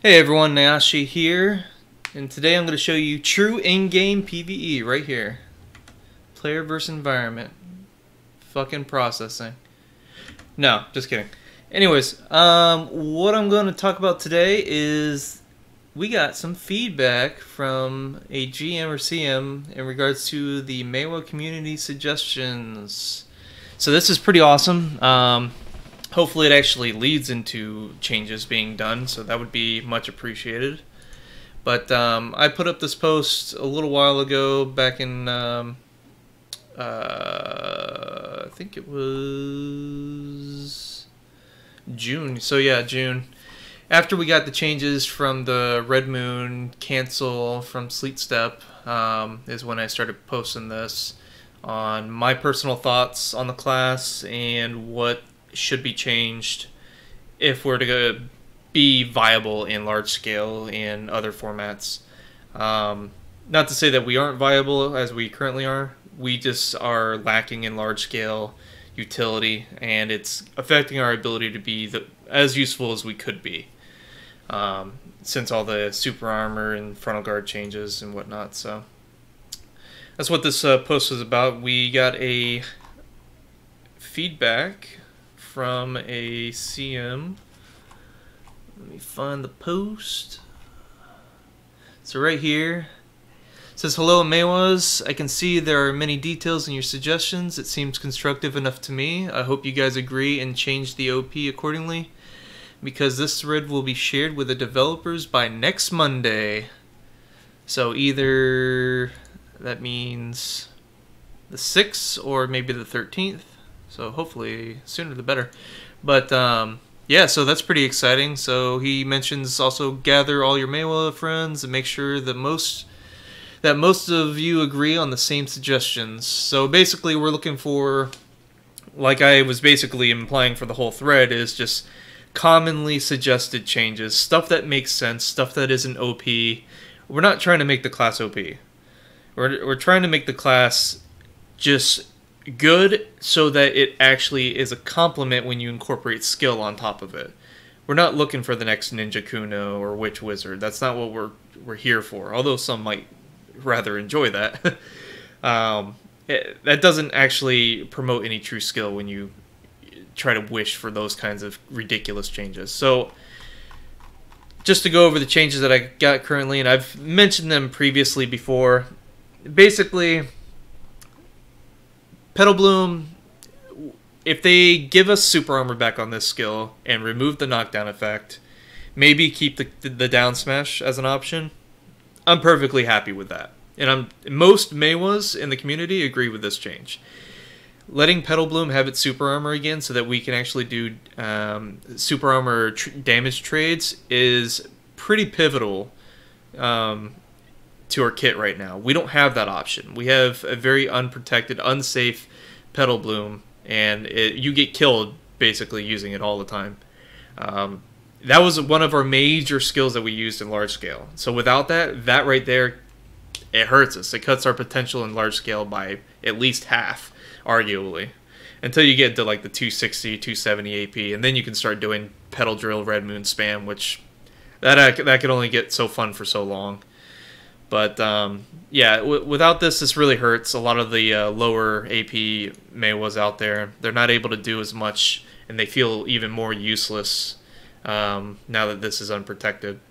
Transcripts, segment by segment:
Hey everyone, Nayashi here, and today I'm going to show you true in-game PvE right here. Player versus environment. Fucking processing. No, just kidding. Anyways, what I'm going to talk about today is we got some feedback from a GM or CM in regards to the Maehwa community suggestions. So this is pretty awesome. Hopefully it actually leads into changes being done, so that would be much appreciated. But I put up this post a little while ago, back in, I think it was June. So yeah, June. After we got the changes from the Red Moon cancel from Sleet Step, is when I started posting this on my personal thoughts on the class and what should be changed if we're to be viable in large scale in other formats. Not to say that we aren't viable as we currently are, we just are lacking in large scale utility, and it's affecting our ability to be as useful as we could be, since all the super armor and frontal guard changes and whatnot. So that's what this post was about. We got a feedback from a CM. Let me find the post. So right here it says, "Hello Maehwas, I can see there are many details in your suggestions. It seems constructive enough to me. I hope you guys agree and change the OP accordingly, because this thread will be shared with the developers by next Monday." So either that means the 6th or maybe the 13th. So hopefully sooner the better. But yeah, so that's pretty exciting. So he mentions also gather all your Maehwa friends and make sure that most of you agree on the same suggestions. So basically we're looking for, like I was basically implying for the whole thread, is just commonly suggested changes. Stuff that makes sense, stuff that isn't OP. We're not trying to make the class OP. We're trying to make the class just good so that it actually is a complement when you incorporate skill on top of it. We're not looking for the next Ninja Kuno or Witch Wizard. That's not what we're here for, although some might rather enjoy that. That doesn't actually promote any true skill when you try to wish for those kinds of ridiculous changes. So just to go over the changes that I got currently, and I've mentioned them previously before. Basically, Petal Bloom, if they give us super armor back on this skill and remove the knockdown effect, maybe keep the down smash as an option, I'm perfectly happy with that. And most Maehwas in the community agree with this change. Letting Petal Bloom have its super armor again so that we can actually do super armor damage trades is pretty pivotal to our kit right now. We don't have that option. We have a very unprotected, unsafe Petal Bloom, and you get killed basically using it all the time. That was one of our major skills that we used in large scale. So without that right there, it hurts us. It cuts our potential in large scale by at least half, arguably, until you get to like the 260, 270 AP, and then you can start doing Petal Drill, Red Moon spam, which that could only get so fun for so long. But yeah, without this really hurts a lot of the lower AP Maehwas out there. They're not able to do as much, and they feel even more useless now that this is unprotected.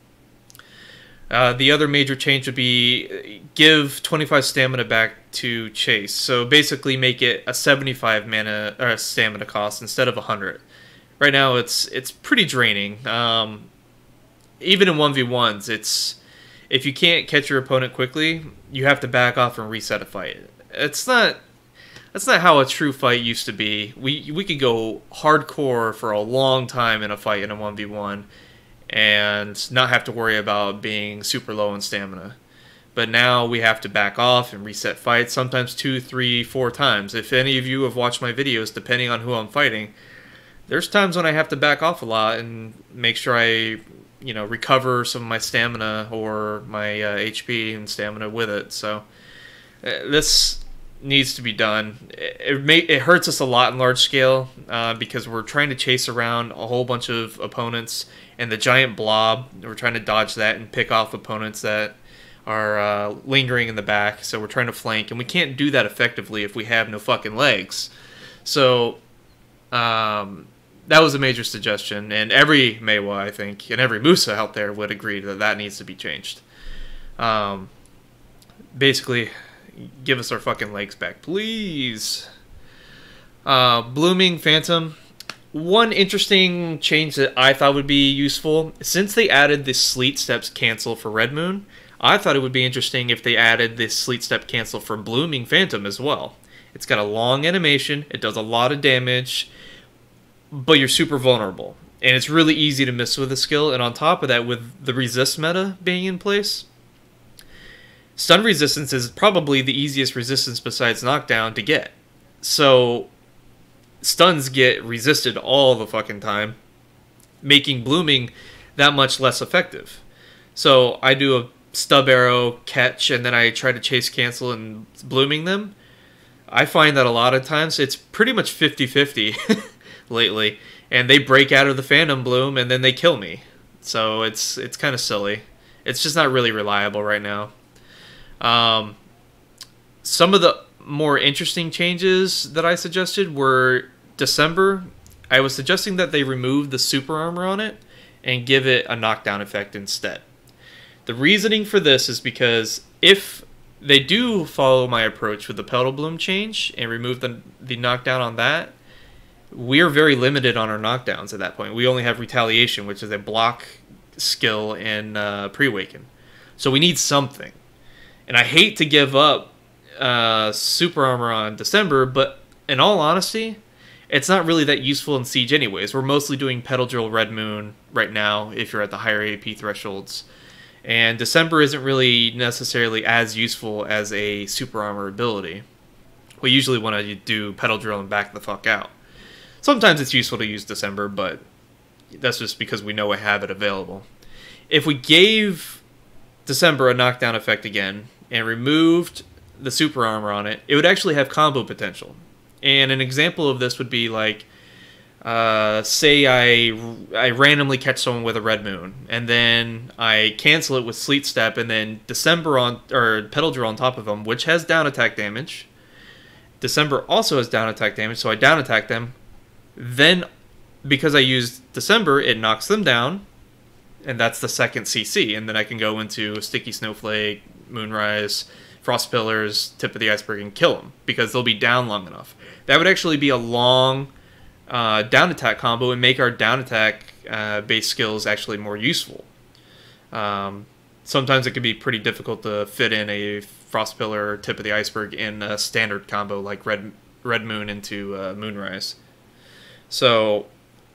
The other major change would be give 25 stamina back to Chase. So basically make it a 75 mana or stamina cost instead of 100. Right now it's pretty draining. Even in 1v1s, if you can't catch your opponent quickly, you have to back off and reset a fight. That's not how a true fight used to be. We could go hardcore for a long time in a fight in a 1v1 and not have to worry about being super low in stamina. But now we have to back off and reset fights, sometimes 2, 3, 4 times. If any of you have watched my videos, depending on who I'm fighting, there's times when I have to back off a lot and make sure I recover some of my stamina or my HP and stamina with it. So this needs to be done. It hurts us a lot in large scale because we're trying to chase around a whole bunch of opponents, and the giant blob. We're trying to dodge that and pick off opponents that are lingering in the back. So we're trying to flank, and we can't do that effectively if we have no fucking legs. So that was a major suggestion, and every Maehwa, I think, and every Musa out there would agree that that needs to be changed. Basically, give us our fucking legs back, please. Blooming Phantom. One interesting change that I thought would be useful, since they added the Sleet Steps cancel for Red Moon, I thought it would be interesting if they added this Sleet Step cancel for Blooming Phantom as well. It's got a long animation, it does a lot of damage, but you're super vulnerable. And it's really easy to miss with the skill, and on top of that, with the resist meta being in place, stun resistance is probably the easiest resistance besides knockdown to get. So stuns get resisted all the fucking time, making blooming that much less effective. So I do a stub arrow catch, and then I try to chase cancel and blooming them. I find that a lot of times it's pretty much 50-50 lately, and they break out of the Phantom Bloom and then they kill me. So it's kind of silly. It's just not really reliable right now. Some of the more interesting changes that I suggested were December. I was suggesting that they remove the super armor on it and give it a knockdown effect instead. The reasoning for this is because if they do follow my approach with the Petal Bloom change and remove the knockdown on that, we're very limited on our knockdowns at that point. We only have Retaliation, which is a block skill in Pre-Awaken. So we need something. And I hate to give up super armor on December, but in all honesty, it's not really that useful in Siege anyways. We're mostly doing Petal Drill Red Moon right now if you're at the higher AP thresholds. And December isn't really necessarily as useful as a super armor ability. We usually want to do Petal Drill and back the fuck out. Sometimes it's useful to use December, but that's just because we know we have it available. If we gave December a knockdown effect again and removed the super armor on it, it would actually have combo potential. And an example of this would be like, say I randomly catch someone with a Red Moon, and then I cancel it with Sleet Step, and then December or Petal Drill on top of them, which has down attack damage. December also has down attack damage, so I down attack them. Then, because I used December, it knocks them down, and that's the second CC, and then I can go into Sticky Snowflake, Moonrise, Frost Pillars, Tip of the Iceberg, and kill them, because they'll be down long enough. That would actually be a long down attack combo and make our down attack base skills actually more useful. Sometimes it can be pretty difficult to fit in a Frost Pillar or Tip of the Iceberg in a standard combo like Red Moon into Moonrise. So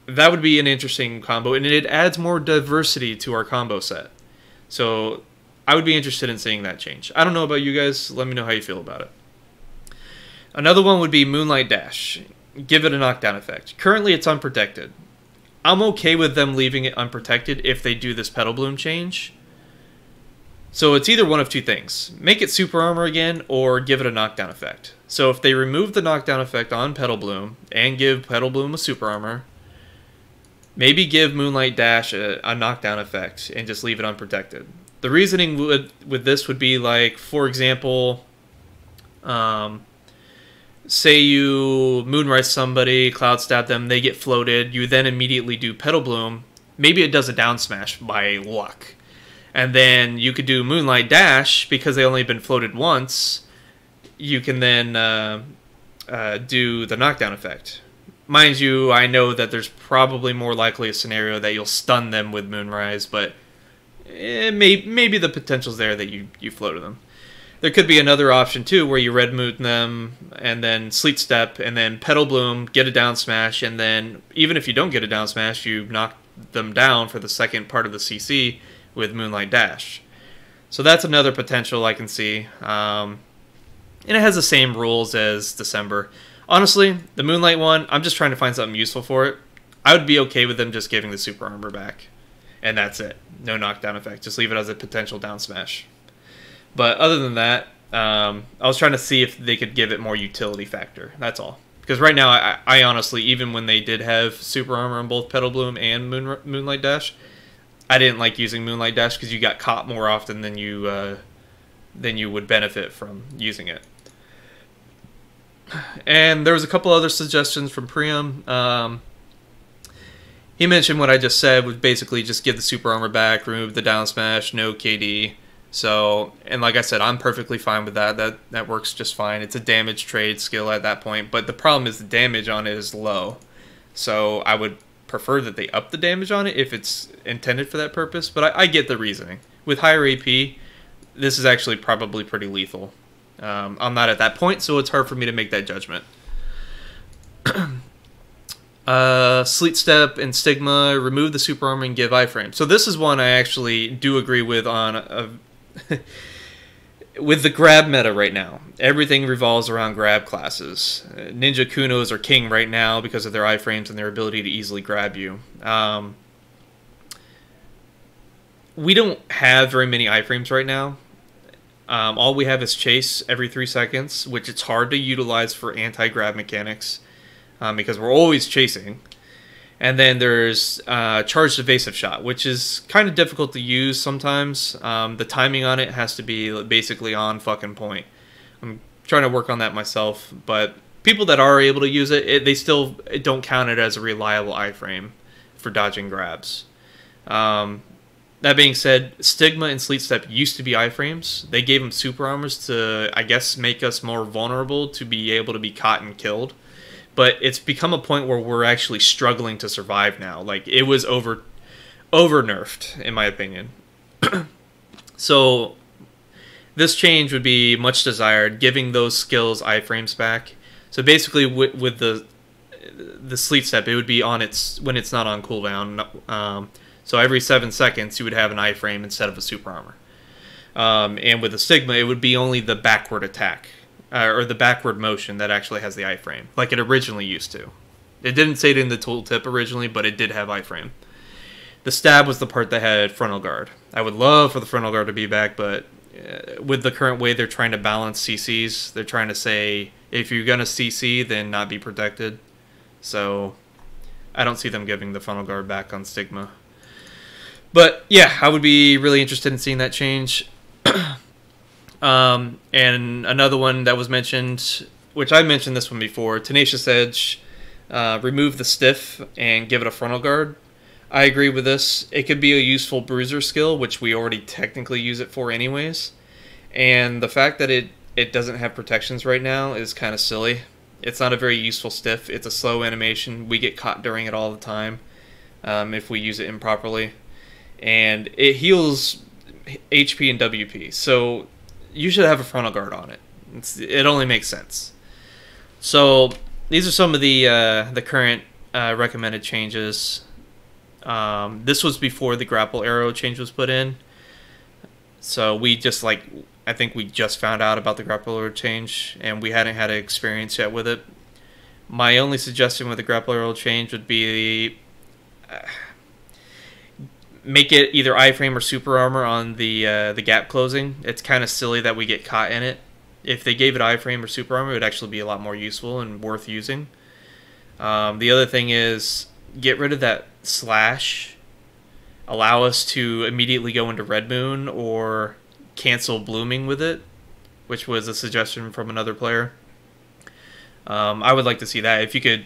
that would be an interesting combo, and it adds more diversity to our combo set. So I would be interested in seeing that change. I don't know about you guys. Let me know how you feel about it. Another one would be Moonlight Dash. Give it a knockdown effect. Currently it's unprotected. I'm okay with them leaving it unprotected if they do this Petal Bloom change. So it's either one of two things. Make it super armor again, or give it a knockdown effect. So if they remove the knockdown effect on Petal Bloom and give Petal Bloom a super armor, maybe give Moonlight Dash a knockdown effect and just leave it unprotected. The reasoning with this would be like, for example, say you Moonrise somebody, Cloud Stab them, they get floated, you then immediately do Petal Bloom, maybe it does a down smash by luck. And then you could do Moonlight Dash, because they only been floated once, you can then do the knockdown effect. Mind you, I know that there's probably more likely a scenario that you'll stun them with Moonrise, but maybe the potential's there that you floated them. There could be another option too, where you Red Moon them, and then Sleet Step, and then Petal Bloom, get a down smash, and then even if you don't get a down smash, you knock them down for the second part of the CC with Moonlight Dash. So that's another potential I can see. And it has the same rules as December. Honestly, the Moonlight one, I'm just trying to find something useful for it. I would be okay with them just giving the super armor back. And that's it. No knockdown effect. Just leave it as a potential down smash. But other than that, I was trying to see if they could give it more utility factor. That's all. Because right now, I honestly, even when they did have super armor on both Petal Bloom and Moonlight Dash, I didn't like using Moonlight Dash because you got caught more often than you would benefit from using it. And there was a couple other suggestions from Priam. He mentioned what I just said, would basically just give the super armor back, remove the down smash, no KD. So, and like I said, I'm perfectly fine with that. That works just fine. It's a damage trade skill at that point, but the problem is the damage on it is low. So I would prefer that they up the damage on it if it's intended for that purpose, but I get the reasoning. With higher AP, this is actually probably pretty lethal. I'm not at that point, so it's hard for me to make that judgment. Sleet Step and Stigma, remove the super armor and give iframe. So this is one I actually do agree with on with the grab meta right now. Everything revolves around grab classes. Ninja Kunos are king right now because of their iframes and their ability to easily grab you. We don't have very many iframes right now. All we have is chase every 3 seconds, which it's hard to utilize for anti-grab mechanics because we're always chasing. And then there's charged evasive shot, which is kind of difficult to use sometimes. The timing on it has to be basically on fucking point. I'm trying to work on that myself, but people that are able to use it, they still don't count it as a reliable iframe for dodging grabs. That being said, Stigma and Sleet Step used to be iframes. They gave them super armors to, I guess, make us more vulnerable to be able to be caught and killed. But it's become a point where we're actually struggling to survive now. Like, it was over nerfed, in my opinion. So, this change would be much desired, giving those skills iframes back. So basically, with the Sleet Step, it would be on when it's not on cooldown. So every 7 seconds, you would have an iframe instead of a super armor. And with the Stigma, it would be only the backward attack. Or the backward motion that actually has the iframe, like it originally used to. It didn't say it in the tooltip originally, but it did have iframe. The stab was the part that had frontal guard. I would love for the frontal guard to be back, but with the current way they're trying to balance CCs, they're trying to say, if you're going to CC, then not be protected. So, I don't see them giving the frontal guard back on Stigma. But, yeah, I would be really interested in seeing that change. And another one that was mentioned, which I mentioned this one before, Tenacious Edge, remove the stiff and give it a frontal guard. I agree with this. It could be a useful bruiser skill, which we already technically use it for anyways. And the fact that it doesn't have protections right now is kind of silly. It's not a very useful stiff. It's a slow animation. We get caught during it all the time if we use it improperly. And it heals HP and WP. So you should have a frontal guard on it. It only makes sense. So these are some of the current recommended changes. This was before the grapple arrow change was put in. So we just I think we just found out about the grapple arrow change, and we hadn't had an experience yet with it. My only suggestion with the grapple arrow change would be make it either iframe or super armor on the gap closing. It's kind of silly that we get caught in it. If they gave it iframe or super armor, it would actually be a lot more useful and worth using. The other thing is get rid of that slash. Allow us to immediately go into Red Moon or cancel blooming with it, which was a suggestion from another player. I would like to see that. If you could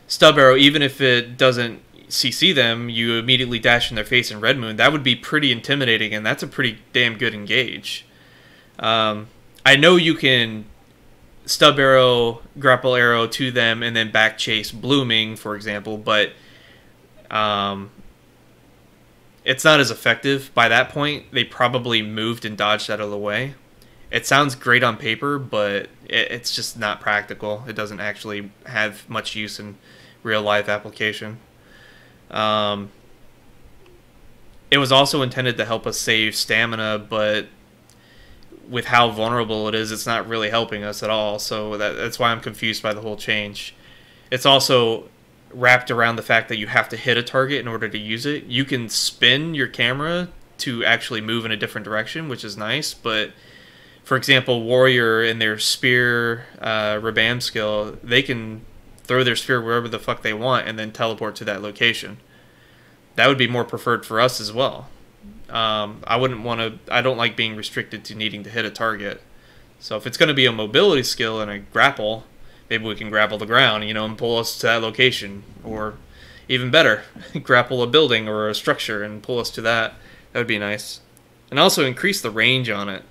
stub arrow, even if it doesn't CC them, you immediately dash in their face in Red Moon, that would be pretty intimidating, and that's a pretty damn good engage. I know you can stub arrow, grapple arrow to them, and then back chase blooming, for example, but it's not as effective. By that point, they probably moved and dodged out of the way. It sounds great on paper, but it's just not practical. It doesn't actually have much use in real-life application. It was also intended to help us save stamina, but with how vulnerable it is, it's not really helping us at all. So that's why I'm confused by the whole change. It's also wrapped around the fact that you have to hit a target in order to use it. You can spin your camera to actually move in a different direction, which is nice, but for example, Warrior in their spear Rabam skill, they can throw their spear wherever the fuck they want and then teleport to that location. that would be more preferred for us as well. I wouldn't want to. I don't like being restricted to needing to hit a target. So if it's going to be a mobility skill and a grapple, maybe we can grapple the ground, you know, and pull us to that location, or even better, grapple a building or a structure and pull us to that. That would be nice. And also increase the range on it.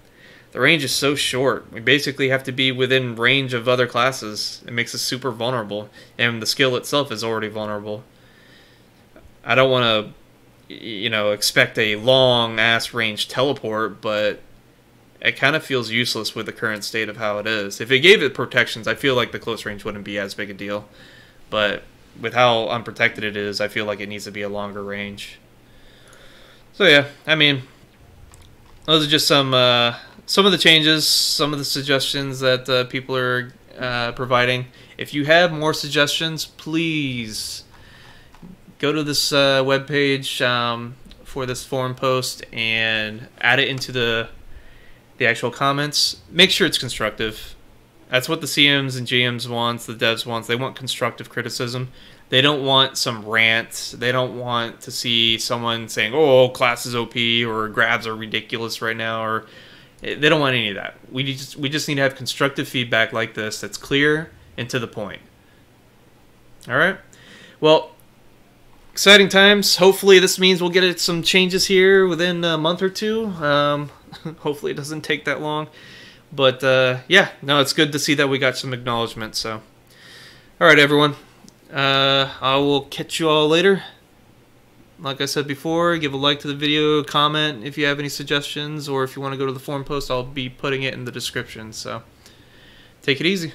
The range is so short. We basically have to be within range of other classes. It makes us super vulnerable, and the skill itself is already vulnerable. I don't want to, you know, expect a long ass range teleport, but it kind of feels useless with the current state of how it is. If it gave it protections, I feel like the close range wouldn't be as big a deal. But with how unprotected it is, I feel like it needs to be a longer range. So yeah, I mean, those are just some of the changes, some of the suggestions that people are providing. If you have more suggestions, please go to this webpage for this forum post and add it into the actual comments. Make sure it's constructive. That's what the CMs and GMs wants, the devs wants. They want constructive criticism. They don't want some rant. They don't want to see someone saying, "Oh, class is OP," or "grabs are ridiculous right now," or they don't want any of that. We just need to have constructive feedback like this that's clear and to the point. All right. Well, exciting times. Hopefully this means we'll get some changes here within a month or two. Hopefully it doesn't take that long. But yeah, no, it's good to see that we got some acknowledgement. So, all right, everyone. I will catch you all later. Like I said before, give a like to the video, comment if you have any suggestions, or if you want to go to the forum post, I'll be putting it in the description. So, take it easy.